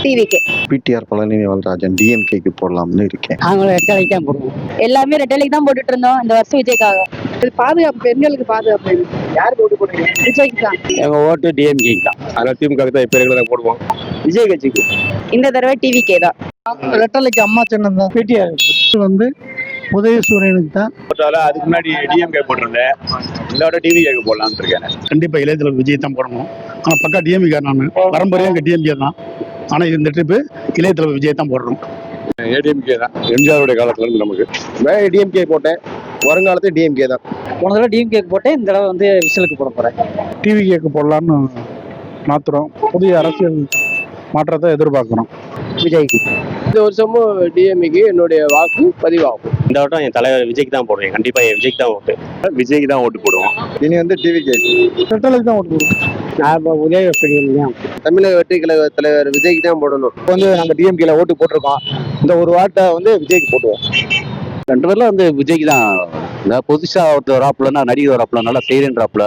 டிவிக்கு. பிடிஆர் பழனிவேல்ராஜன் டிஎம்கேக்கு போடலாம்னு இருக்கேன். நாங்களும் ரெட்டலைக்கு தான் போடுவோம். எல்லாமே ரெட்டலைக்கு தான் போட்டுட்டு இருந்தோம் இந்த வருஷம் விஜய்க்காக. பாதுகாப்பு, பெண்களுக்கு பாதுகாப்பு. யாருக்கு ஓட்டு போடுறீங்க? விஜய்க்கு தான். எங்க ஓட்டு டிஎம்கேக்கு தான். அதனால திமுக தான் இப்ப ரெகுலரா போடுவோம். விஜய் கட்சிக்கு இந்த தடவை டிவிக்கே தான். ரெட்டலைக்கு அம்மா சின்னம் தான். பிடிஆர் வந்து உதயசூரியனுக்கு தான். அதுக்கு முன்னாடி டிஎம்கே போட்டிருந்தேன். இந்த டிவிகேக்கு போடலாம்னு இருக்கேன். கண்டிப்பா இளையதளபதி விஜய் தான் போடணும். ஆனா பக்கா டிஎம்கே நான் பரம்பரையா எங்க டிஎம்கே தான். ஆனா இந்த ட்ரிப்பு இளையதளபதி விஜய் தான் போடுறோம். ஏடிஎம்கே தான். எம்ஜிஆருடைய காலத்துல இருந்து நமக்கு டிஎம்கே போட்டேன், வருங்காலத்து டிஎம்கே தான். போன தடவை டிஎம்கேக்கு போட்டேன், இந்த தடவை வந்து விசிலுக்கு போட போறேன். டிவிகேக்கு போடலான்னு மாத்துறோம். புதிய அரசியல் மாற்றத்தை எதிர்பார்க்கிறோம். விஜய்க்கு. இந்த வருஷமும் டிஎம்கேக்கு என்னுடைய வாக்கு பதிவாகும். இந்த வட்டம் என் தலைவர் விஜய்க்கு தான் போடுவேன். கண்டிப்பா விஜய்க்கு தான் ஓட்டு. விஜய்க்கு தான் ஓட்டு போடுவோம். இனி வந்து டிவிகே. ரெட்டலைக்கு தான் ஓட்டு போடுவோம். நான் உதயசூரியன் தான். தமிழக வெற்றி கழக தலைவர் விஜய்க்கு தான் போடணும். வந்து நாங்க டிஎம்கேல ஓட்டு போட்டிருக்கோம். இந்த ஒரு வாட்டை வந்து விஜய்க்கு போட்டுவோம். ரெண்டு பேர்ல வந்து விஜய்க்கு தான். இந்த புதுசா ஒருத்தர் வராப்புலன்னா நடிகர் வராப்புல நல்லா செய்யறேன்றாப்புல